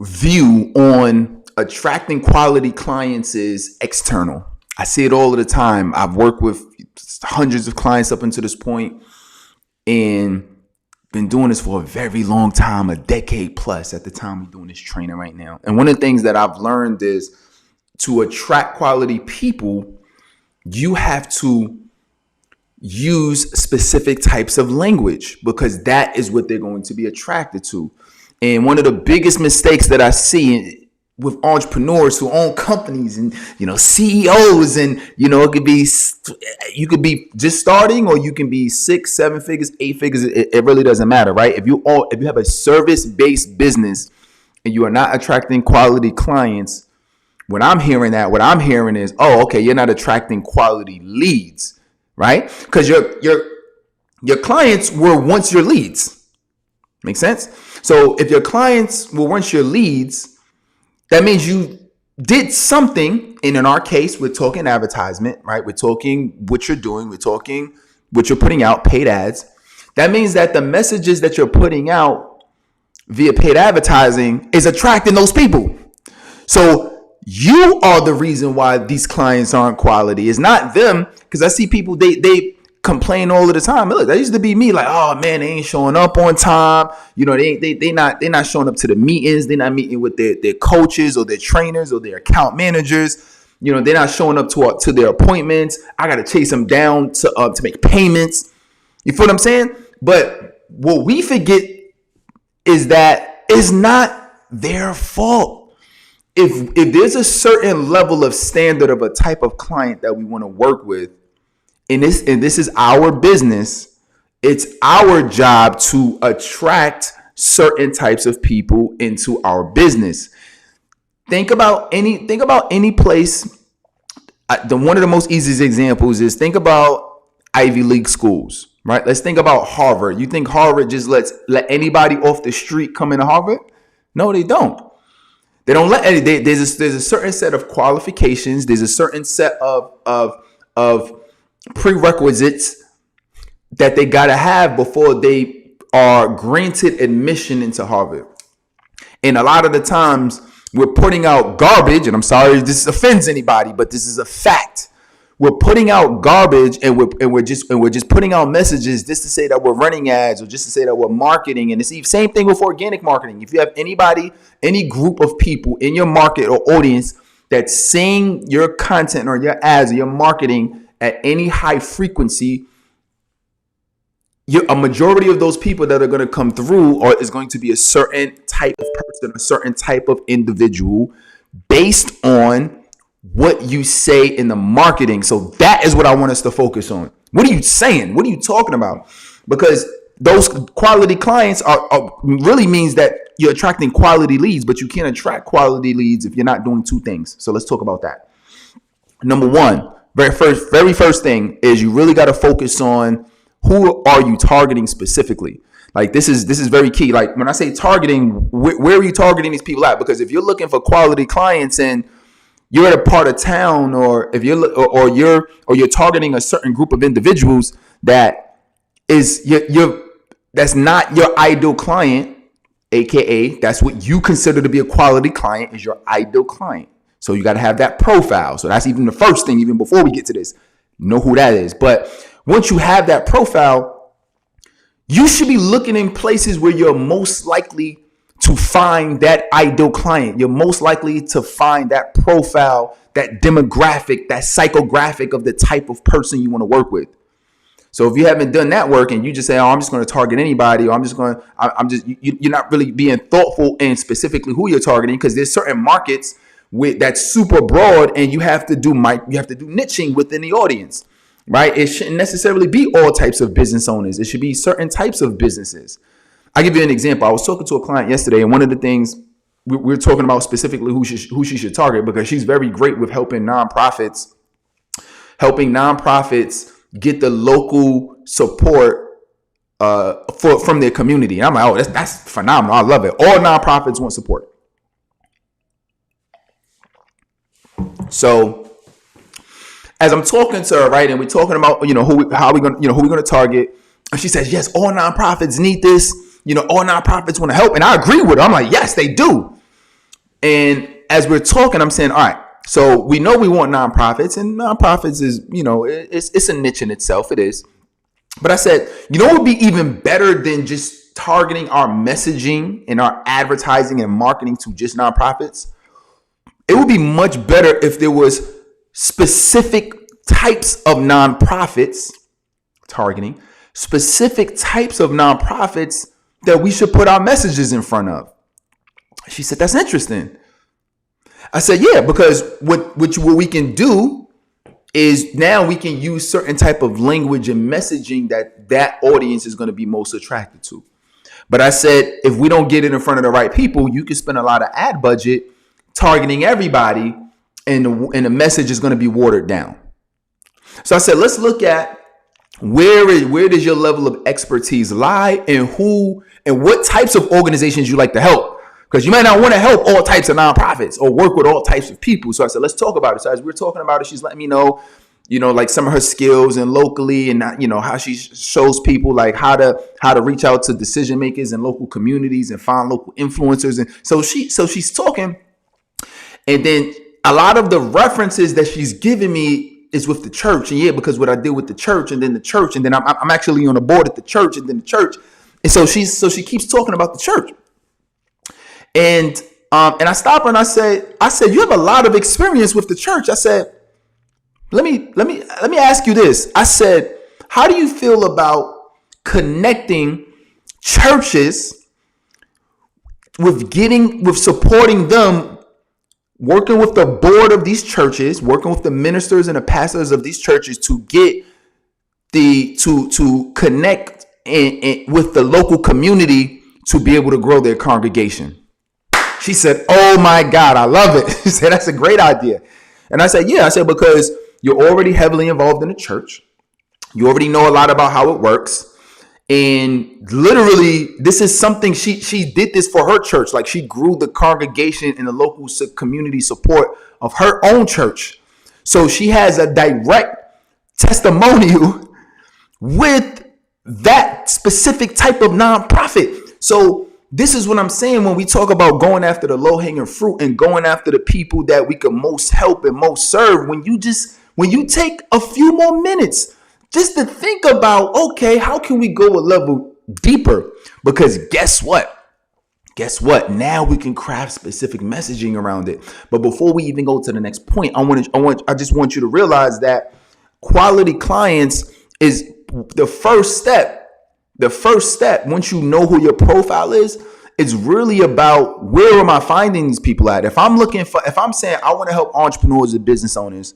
view on attracting quality clients is external. I see it all of the time. I've worked with hundreds of clients up until this point and been doing this for a very long time, a decade plus at the time we're doing this training right now. And one of the things that I've learned is to attract quality people, you have to use specific types of language because that is what they're going to be attracted to. And one of the biggest mistakes that I see with entrepreneurs who own companies and, CEOs and, you could be just starting or you can be 6, 7 figures, 8 figures. It really doesn't matter, right? If you have a service-based business and you are not attracting quality clients, what I'm hearing is, oh, okay, you're not attracting quality leads, right? Because your clients were once your leads. Make sense? So if your clients were once your leads, that means you did something, and in our case, we're talking advertisement, right? We're talking what you're doing. We're talking what you're putting out, paid ads. That means that the messages that you're putting out via paid advertising is attracting those people. So you are the reason why these clients aren't quality. It's not them, because I see people, they complain all of the time. Look, that used to be me, like, oh man, they ain't showing up on time. They not showing up to the meetings. They're not meeting with their coaches or their trainers or their account managers. They're not showing up to their appointments. I got to chase them down to make payments. You feel what I'm saying? But what we forget is that it's not their fault. If there's a certain level of standard of a type of client that we want to work with, and this is our business, it's our job to attract certain types of people into our business. Think about any place. One of the most easiest examples is think about Ivy League schools, right? Let's think about Harvard. You think Harvard just let anybody off the street come into Harvard? No, they don't. They don't let any. There's a certain set of qualifications. There's a certain set of prerequisites that they got to have before they are granted admission into Harvard. And a lot of the times we're putting out garbage, and I'm sorry if this offends anybody, but this is a fact. We're putting out garbage and we're just putting out messages just to say that we're running ads or just to say that we're marketing. And it's the same thing with organic marketing. If you have any group of people in your market or audience that's seeing your content or your ads or your marketing at any high frequency, a majority of those people that are going to come through is going to be a certain type of person, a certain type of individual based on what you say in the marketing. So that is what I want us to focus on. What are you saying? What are you talking about? Because those quality clients are really means that you're attracting quality leads, but you can't attract quality leads if you're not doing two things. So let's talk about that. Number one, very first thing is you really got to focus on who are you targeting specifically. Like this is very key. Like when I say targeting, where are you targeting these people at? Because if you're looking for quality clients and you're at a part of town, or if you're targeting a certain group of individuals that is that's not your ideal client, aka that's what you consider to be a quality client, is your ideal client. So you got to have that profile. So that's even the first thing, even before we get to this, know who that is. But once you have that profile, you should be looking in places where you're most likely to find that ideal client. You're most likely to find that profile, that demographic, that psychographic of the type of person you want to work with. So if you haven't done that work and you just say, oh, I'm just going to target anybody, or you're not really being thoughtful and specifically who you're targeting, because there's certain markets that's super broad and you have to do niching within the audience, right? It shouldn't necessarily be all types of business owners. It should be certain types of businesses. I'll give you an example. I was talking to a client yesterday, and one of the things we're talking about specifically who she should target, because she's very great with helping nonprofits get the local support from their community. And I'm like, oh, that's phenomenal. I love it. All nonprofits want support. So as I'm talking to her, right, and we're talking about, who we're going to target, and she says, yes, all nonprofits need this. All nonprofits want to help. And I agree with her. I'm like, yes, they do. And as we're talking, I'm saying, all right, so we know we want nonprofits, and nonprofits is, it's a niche in itself. It is. But I said, what would be even better than just targeting our messaging and our advertising and marketing to just nonprofits? It would be much better if there was specific types of nonprofits targeting, specific types of nonprofits that we should put our messages in front of. She said, that's interesting. I said, yeah, because what we can do is now we can use certain type of language and messaging that audience is going to be most attracted to. But I said, if we don't get it in front of the right people, you can spend a lot of ad budget targeting everybody, and the message is going to be watered down. So I said, let's look at where does your level of expertise lie, and who and what types of organizations you like to help. Because you might not want to help all types of nonprofits or work with all types of people. So I said, let's talk about it. So as we're talking about it, she's letting me know, like some of her skills and locally, and how she shows people like how to reach out to decision makers in local communities and find local influencers. And so she's talking, and then a lot of the references that she's giving me is with the church. And yeah, because what I did with the church, and then the church, and then I'm actually on the board at the church, and then the church. And so she keeps talking about the church. And I stopped her and I said, you have a lot of experience with the church. I said, let me ask you this. I said, how do you feel about connecting churches with supporting them, working with the board of these churches, working with the ministers and the pastors of these churches to get to connect with the local community to be able to grow their congregation? She said, oh my God, I love it. She said, that's a great idea. And I said, yeah. I said, because you're already heavily involved in the church. You already know a lot about how it works. And literally, this is something she did this for her church. Like, she grew the congregation and the local community support of her own church. So she has a direct testimonial with that specific type of nonprofit. So this is what I'm saying when we talk about going after the low-hanging fruit and going after the people that we can most help and most serve. When you take a few more minutes just to think about, okay, how can we go a level deeper? Because guess what? Now we can craft specific messaging around it. But before we even go to the next point, I just want you to realize that quality clients is the first step. The first step, once you know who your profile is really about, where am I finding these people at? If I'm saying I want to help entrepreneurs and business owners,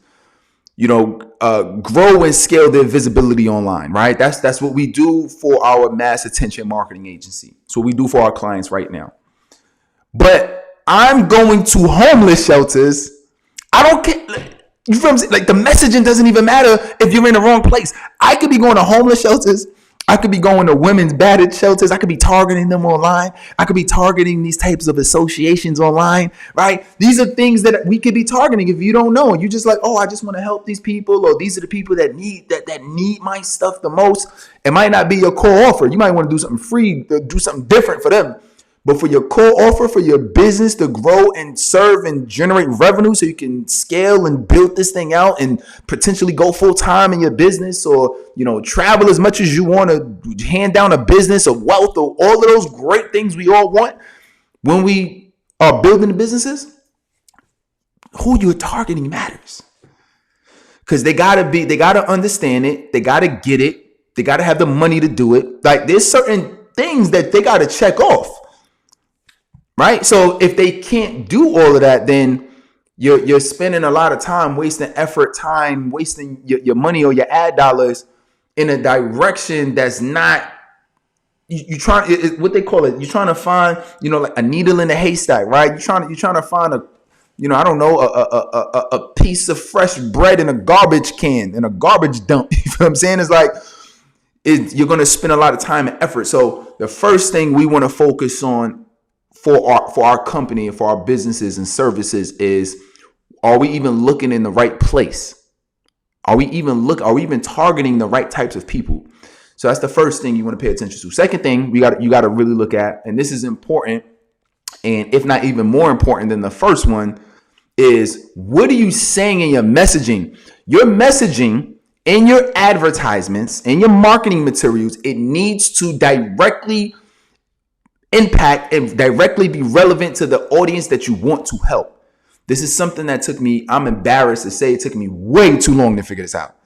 grow and scale their visibility online, right? That's what we do for our mass attention marketing agency. It's what we do for our clients right now. But I'm going to homeless shelters. I don't care. You feel what I'm saying? Like, the messaging doesn't even matter if you're in the wrong place. I could be going to homeless shelters. I could be going to women's battered shelters. I could be targeting them online. I could be targeting these types of associations online, right? These are things that we could be targeting if you don't know. And you just like, oh, I just want to help these people, or these are the people that need my stuff the most. It might not be your core offer. You might want to do something free, do something different for them. But for your core offer, for your business to grow and serve and generate revenue so you can scale and build this thing out and potentially go full time in your business, or, travel as much as you want to hand down a business of wealth, or all of those great things we all want when we are building the businesses, who you're targeting matters. Because they got to understand it. They got to get it. They got to have the money to do it. Like, there's certain things that they got to check off. Right. So if they can't do all of that, then you're spending a lot of time, wasting effort, wasting your money or your ad dollars in a direction that's not, what they call it. You're trying to find, like a needle in a haystack, right? You're trying to find a piece of fresh bread in a garbage can, in a garbage dump. You know what I'm saying? It's like, you're going to spend a lot of time and effort. So the first thing we want to focus on for our company and for our businesses and services is, are we even looking in the right place? Are we even targeting the right types of people? So that's the first thing you want to pay attention to. Second thing you got to really look at, and this is important, and if not even more important than the first one, is what are you saying in your messaging? Your messaging in your advertisements and your marketing materials, it needs to directly impact and directly be relevant to the audience that you want to help. This is something that took me, I'm embarrassed to say, it took me way too long to figure this out.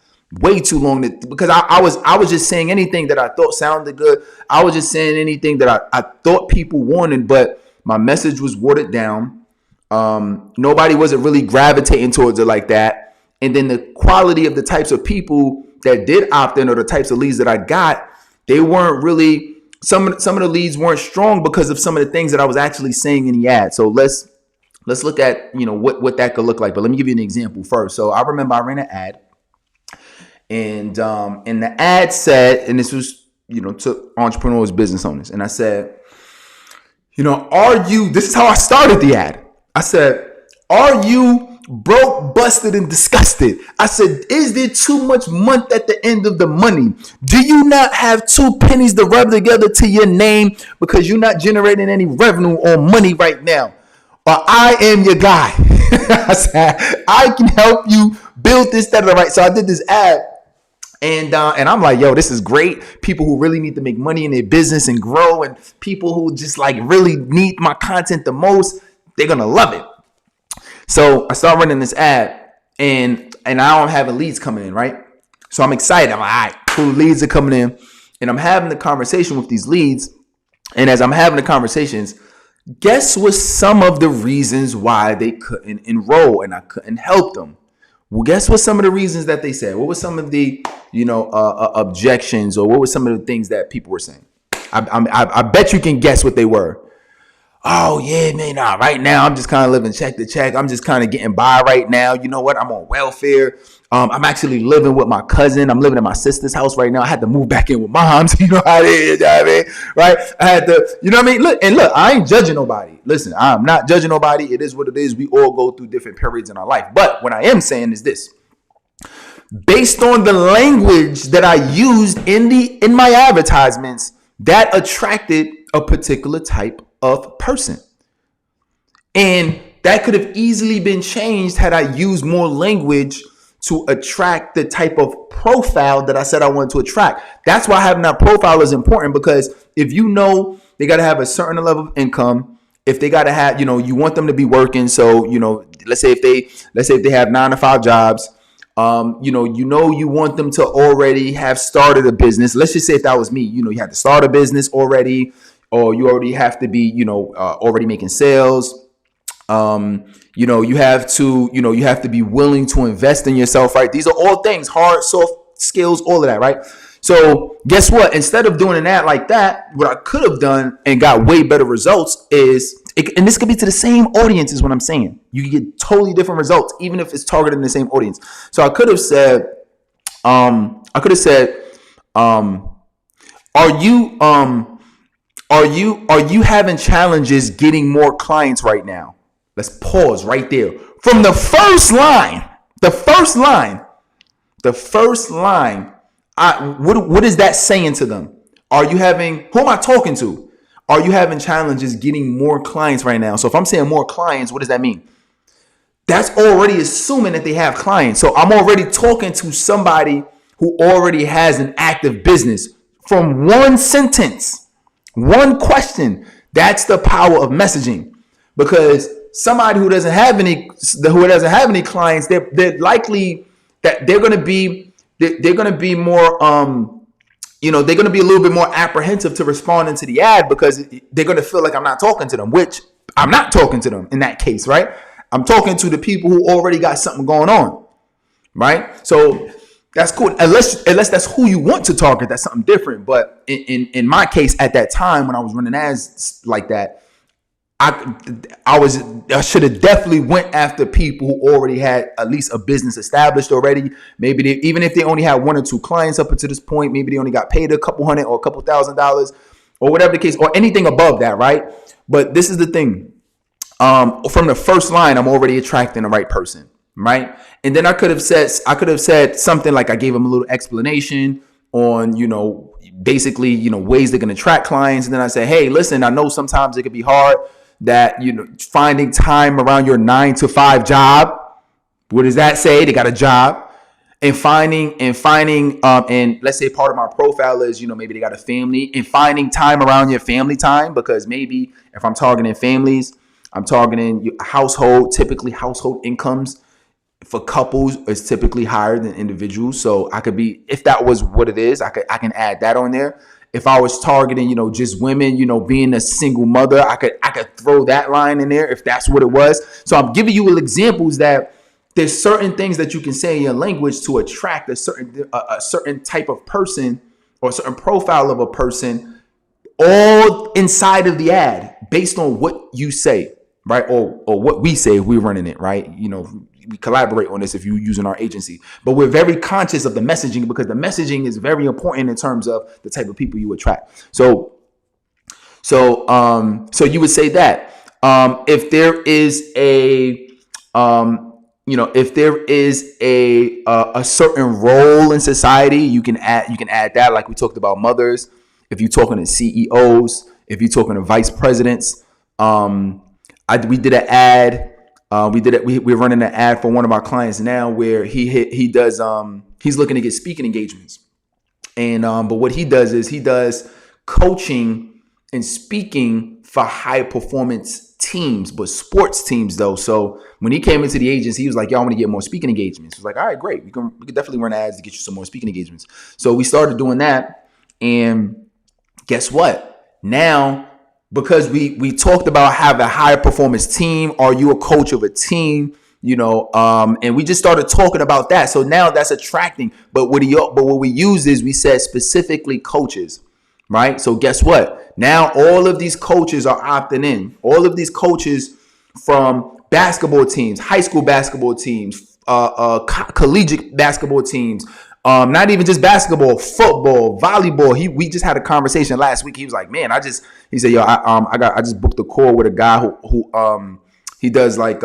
Way too long because I was just saying anything that I thought sounded good. I was just saying anything that I thought people wanted, but my message was watered down. Nobody wasn't really gravitating towards it like that. And then the quality of the types of people that did opt in, or the types of leads that I got, they weren't really, some of the leads weren't strong because of some of the things that I was actually saying in the ad. So let's look at, what that could look like. But let me give you an example first. So I remember I ran an ad, and the ad said, and this was, to entrepreneurs, business owners. And I said, this is how I started the ad. I said, are you broke, busted, and disgusted? I said, is there too much month at the end of the money? Do you not have 2 pennies to rub together to your name because you're not generating any revenue or money right now? Or I am your guy. I said, I can help you build this, that, right. So I did this ad. And I'm like, yo, this is great. People who really need to make money in their business and grow, and people who just like really need my content the most, they're going to love it. So I started running this ad, and now I'm having leads coming in, right? So I'm excited. I'm like, all right, cool, leads are coming in. And I'm having the conversation with these leads. And as I'm having the conversations, guess what some of the reasons why they couldn't enroll and I couldn't help them? Well, guess what some of the reasons that they said? What were some of the, objections, or what were some of the things that people were saying? I bet you can guess what they were. Oh, yeah, man, right now I'm just kind of living check to check. I'm just kind of getting by right now. You know what? I'm on welfare. I'm actually living with my cousin. I'm living in my sister's house right now. I had to move back in with moms. You know how it is, right? I had to, Look, I ain't judging nobody. Listen, I'm not judging nobody. It is what it is. We all go through different periods in our life. But what I am saying is this. Based on the language that I used in my advertisements, that attracted a particular type of person. And that could have easily been changed had I used more language to attract the type of profile that I said I wanted to attract. That's why having that profile is important, because if they got to have a certain level of income, if they got to have, you want them to be working. So, let's say if they have 9 to 5 jobs, you want them to already have started a business. Let's just say if that was me, you had to start a business already, or you already have to be, already making sales. You have to be willing to invest in yourself, right? These are all things, hard, soft skills, all of that, right? So guess what? Instead of doing an ad like that, what I could have done and got way better results is, and this could be to the same audience is what I'm saying. You can get totally different results, even if it's targeting the same audience. So I could have said, are you having challenges getting more clients right now? Let's pause right there. From the first line, what is that saying to them? Who am I talking to? Are you having challenges getting more clients right now? So if I'm saying more clients, what does that mean? That's already assuming that they have clients. So I'm already talking to somebody who already has an active business from one sentence, one question. That's the power of messaging, because somebody who doesn't have any clients, they're likely that they're going to be more, they're going to be a little bit more apprehensive to responding to the ad, because they're going to feel like I'm not talking to them, which I'm not talking to them in that case, right? I'm talking to the people who already got something going on, right? So that's cool. Unless that's who you want to target, that's something different. But in my case, at that time when I was running ads like that, I should have definitely went after people who already had at least a business established already. Maybe even if they only had 1 or 2 clients up until this point, maybe they only got paid a couple $100 or a couple $1,000 or whatever the case, or anything above that, right? But this is the thing. From the first line, I'm already attracting the right person, right? And then I could have said something like, I gave them a little explanation on, basically, ways they're going to attract clients. And then I say, hey, listen, I know sometimes it could be hard that, finding time around your 9 to 5 job. What does that say? They got a job. And finding, and let's say part of my profile is, maybe they got a family, and finding time around your family time, because maybe if I'm targeting families, I'm targeting household, typically household incomes for couples is typically higher than individuals. So I could be, if that was what it is, I can add that on there. If I was targeting, just women, being a single mother, I could throw that line in there if that's what it was. So I'm giving you examples that there's certain things that you can say in your language to attract a certain type of person or a certain profile of a person, all inside of the ad based on what you say, right? Or what we say if we're running it, right? We collaborate on this if you're using our agency, but we're very conscious of the messaging, because the messaging is very important in terms of the type of people you attract. So you would say that if there is if there is a certain role in society, you can add that, like we talked about mothers. If you're talking to CEOs, if you're talking to vice presidents, we did an ad. We're running an ad for one of our clients now where he does he's looking to get speaking engagements, and but what he does is he does coaching and speaking for high performance teams, but sports teams though. So when he came into the agency, he was like, "Y'all want to get more speaking engagements?" He was like, "All right, great. We can definitely run ads to get you some more speaking engagements." So we started doing that, and guess what? Now, because we talked about having a high performance team, are you a coach of a team? And we just started talking about that. So now that's attracting. But what we use is we said specifically coaches, right? So guess what? Now all of these coaches are opting in. All of these coaches from basketball teams, high school basketball teams, collegiate basketball teams, not even just basketball, football, volleyball. We just had a conversation last week. He was like, "Man, he said, yo, I just booked a call with a guy who he does like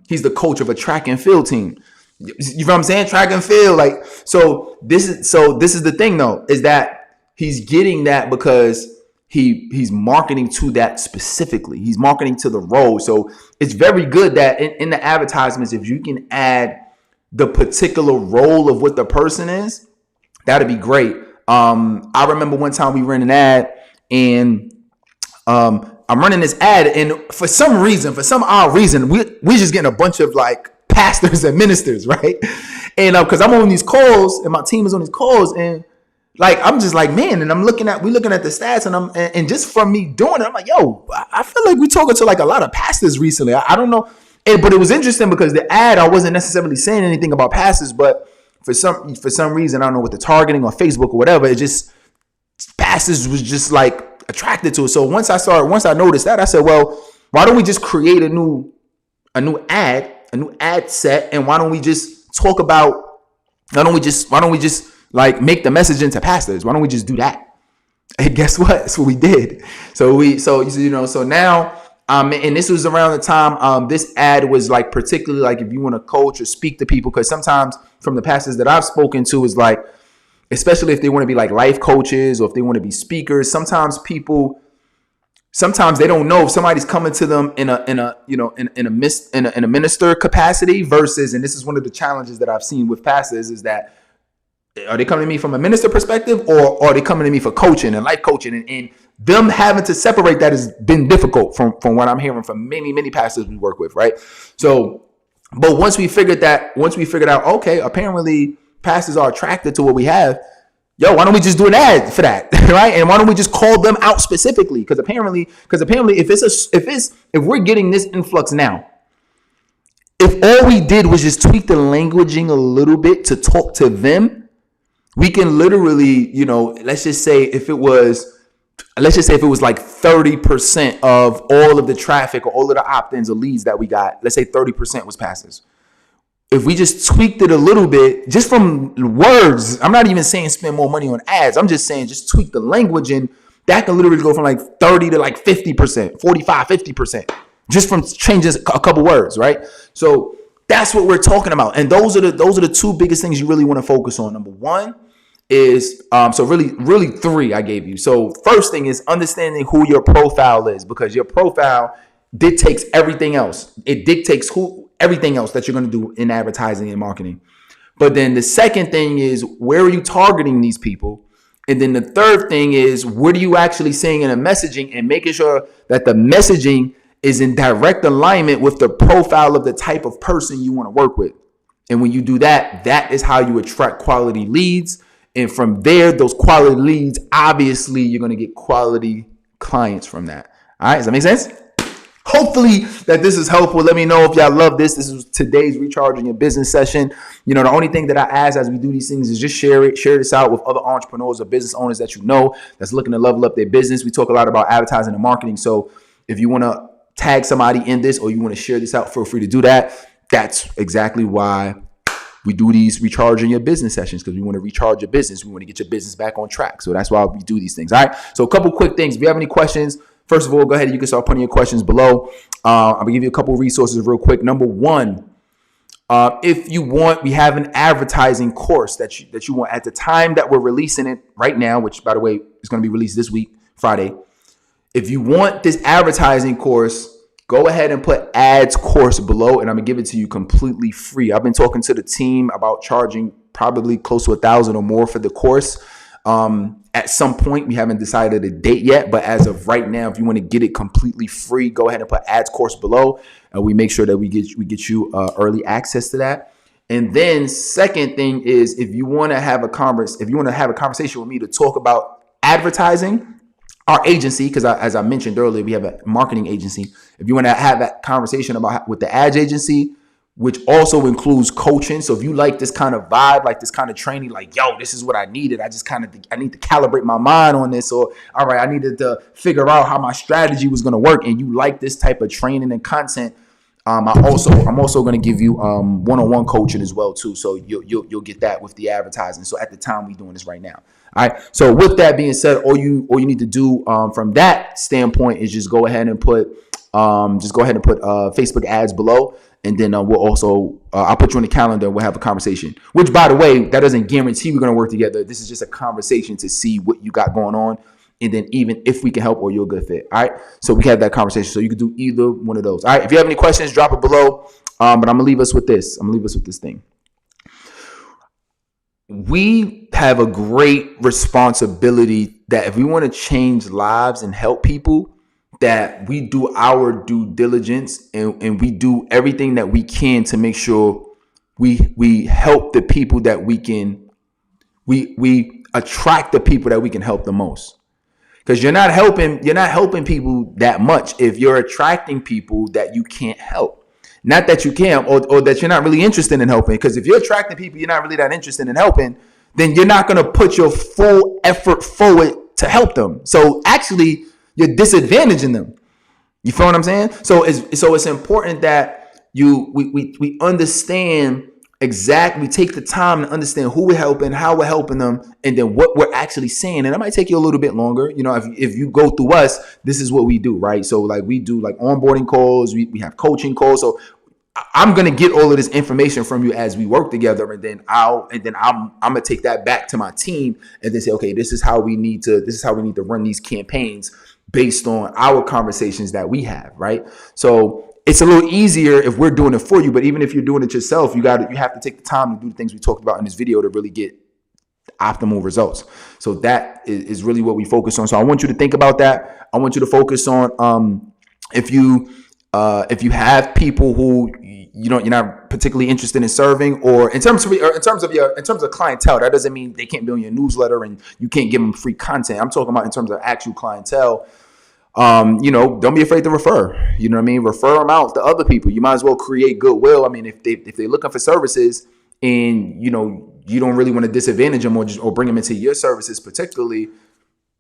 he's the coach of a track and field team." You know what I'm saying? Track and field, like so. This is the thing though, is that he's getting that because he's marketing to that specifically. He's marketing to the role. So it's very good that in the advertisements, if you can add the particular role of what the person is, that'd be great. I remember one time we ran an ad, and I'm running this ad, and for some odd reason, we're just getting a bunch of like pastors and ministers, right? And because I'm on these calls, and my team is on these calls, and like I'm just like, man, and we're looking at the stats, and just from me doing it, I'm like, yo, I feel like we're talking to like a lot of pastors recently. I don't know. But it was interesting because the ad, I wasn't necessarily saying anything about pastors, but for some reason, I don't know, with the targeting on Facebook or whatever, it just pastors was just like attracted to it. So once I noticed that, I said, well, why don't we just create a new ad set, and why don't we just like make the message into pastors? Why don't we just do that? And guess what? That's what we did. So now. And this was around the time this ad was like, particularly like if you want to coach or speak to people, because sometimes from the pastors that I've spoken to is like, especially if they want to be like life coaches or if they want to be speakers, sometimes they don't know if somebody's coming to them in a minister capacity versus, and this is one of the challenges that I've seen with pastors, is that are they coming to me from a minister perspective, or are they coming to me for coaching and life coaching? And them having to separate that has been difficult from what I'm hearing from many pastors we work with, right? So, but once we figured out, okay, apparently pastors are attracted to what we have. Yo, why don't we just do an ad for that, right? And why don't we just call them out specifically? Because apparently, if we're getting this influx now, if all we did was just tweak the languaging a little bit to talk to them, we can literally, let's just say if it was like 30% of all of the traffic or all of the opt-ins or leads that we got, let's say 30% was pastors. If we just tweaked it a little bit, just from words, I'm not even saying spend more money on ads. I'm just saying just tweak the language, and that can literally go from like 30 to like 50%, 45, 50%, just from changing a couple words, right? So that's what we're talking about. And those are the two biggest things you really want to focus on. Number one is so really three I gave you. So first thing is understanding who your profile is, because your profile dictates everything else. It dictates everything else that you're going to do in advertising and marketing. But then the second thing is, where are you targeting these people? And then the third thing is, what are you actually saying in the messaging, and making sure that the messaging is in direct alignment with the profile of the type of person you want to work with. And when you do that, that is how you attract quality leads. And from there, those quality leads, obviously, you're going to get quality clients from that. All right, does that make sense? Hopefully that this is helpful. Let me know if y'all love this. This is today's Recharging Your Business session. You know, the only thing that I ask as we do these things is just share this out with other entrepreneurs or business owners that you know that's looking to level up their business. We talk a lot about advertising and marketing. So if you want to tag somebody in this, or you want to share this out, feel free to do that. That's exactly why we do these Recharging Your Business sessions, because we want to recharge your business. We want to get your business back on track. So that's why we do these things. All right. So a couple quick things. If you have any questions, first of all, go ahead. You can start putting your questions below. I'm going to give you a couple of resources real quick. Number one, if you want, we have an advertising course that you want at the time that we're releasing it right now, which, by the way, is going to be released this week, Friday. If you want this advertising course, go ahead and put ads course below, and I'm going to give it to you completely free. I've been talking to the team about charging probably close to $1,000 or more for the course. At some point, we haven't decided a date yet, but as of right now, if you want to get it completely free, go ahead and put ads course below, and we make sure that we get you early access to that. And then second thing is, if you want to have a conversation with me to talk about advertising, our agency, because as I mentioned earlier, we have a marketing agency. If you want to have that conversation with the ads agency, which also includes coaching. So if you like this kind of vibe, like this kind of training, like, yo, this is what I needed. I need to calibrate my mind on this. Or, all right, I needed to figure out how my strategy was going to work. And you like this type of training and content. I'm also going to give you one-on-one coaching as well too. So you'll get that with the advertising. So at the time, we're doing this right now. All right. So with that being said, all you need to do from that standpoint is just go ahead and put Facebook ads below. And then we'll also, I'll put you on the calendar and we'll have a conversation, which, by the way, that doesn't guarantee we're going to work together. This is just a conversation to see what you got going on. And then even if we can help or you're a good fit. All right. So we had that conversation. So you could do either one of those. All right. If you have any questions, drop it below. But I'm going to leave us with this. thing. We have a great responsibility that if we want to change lives and help people, that we do our due diligence and we do everything that we can to make sure we help the people that we attract the people that we can help the most. Because you're not helping people that much if you're attracting people that you can't help. Not that you can't, or that you're not really interested in helping. Because if you're attracting people you're not really that interested in helping, then you're not going to put your full effort forward to help them. So actually, you're disadvantaging them. You feel what I'm saying? So it's important that we understand exactly. We take the time to understand who we're helping, how we're helping them, and then what we're actually saying. And it might take you a little bit longer. You know, if you go through us, this is what we do, right? So like we do like onboarding calls, we have coaching calls. So I'm gonna get all of this information from you as we work together, and then I'm gonna take that back to my team and then say, okay, this is how we need to run these campaigns based on our conversations that we have, right? So it's a little easier if we're doing it for you, but even if you're doing it yourself, you have to take the time to do the things we talked about in this video to really get optimal results. So that is really what we focus on. So I want you to think about that. I want you to focus on if you have people who you're not particularly interested in serving, or in terms of clientele. That doesn't mean they can't be on your newsletter and you can't give them free content. I'm talking about in terms of actual clientele. Don't be afraid to refer. You know what I mean? Refer them out to other people. You might as well create goodwill. I mean, if they're looking for services and you don't really want to disadvantage them or bring them into your services particularly,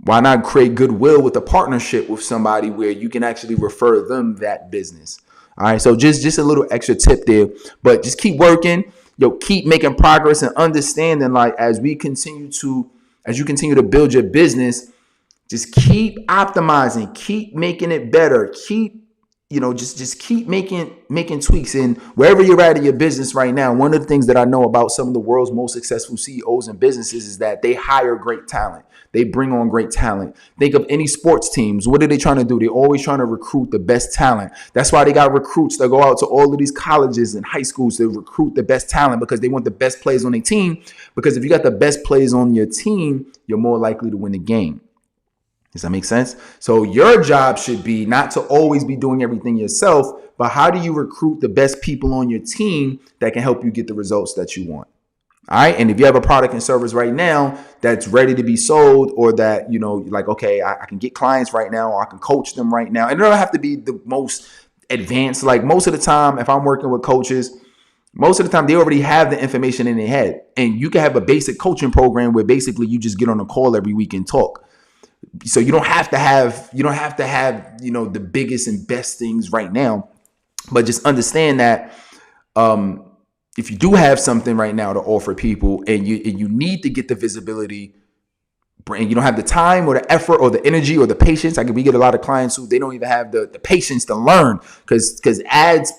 why not create goodwill with a partnership with somebody where you can actually refer them that business? All right. So just a little extra tip there, but just keep working, keep making progress and understanding, like, as you continue to build your business, just keep optimizing, keep making it better, keep just keep making tweaks. And wherever you're at in your business right now, one of the things that I know about some of the world's most successful CEOs and businesses is that they hire great talent. They bring on great talent. Think of any sports teams. What are they trying to do? They're always trying to recruit the best talent. That's why they got recruits that go out to all of these colleges and high schools to recruit the best talent, because they want the best players on their team. Because if you got the best players on your team, you're more likely to win the game. Does that make sense? So your job should be not to always be doing everything yourself, but how do you recruit the best people on your team that can help you get the results that you want? All right. And if you have a product and service right now that's ready to be sold, or that, like, okay, I can get clients right now, or I can coach them right now. And it don't have to be the most advanced. Like, most of the time, if I'm working with coaches, most of the time they already have the information in their head. And you can have a basic coaching program where basically you just get on a call every week and talk. So you don't have to have the biggest and best things right now, but just understand that if you do have something right now to offer people, and you need to get the visibility, and you don't have the time or the effort or the energy or the patience. We get a lot of clients who they don't even have the patience to learn, because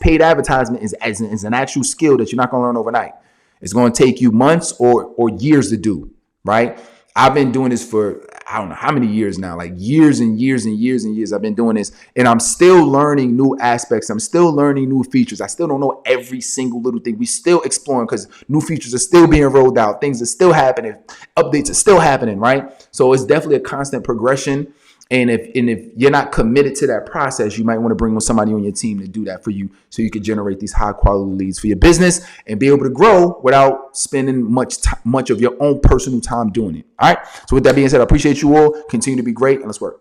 paid advertisement is an actual skill that you're not going to learn overnight. It's going to take you months or years to do, right? I've been doing this for, I don't know how many years now, like years and years and years and years. I've been doing this, and I'm still learning new aspects. I'm still learning new features. I still don't know every single little thing. We still exploring, because new features are still being rolled out. Things are still happening. Updates are still happening, right? So it's definitely a constant progression. And if you're not committed to that process, you might want to bring on somebody on your team to do that for you, so you can generate these high quality leads for your business and be able to grow without spending much of your own personal time doing it. All right. So with that being said, I appreciate you all. Continue to be great, and let's work.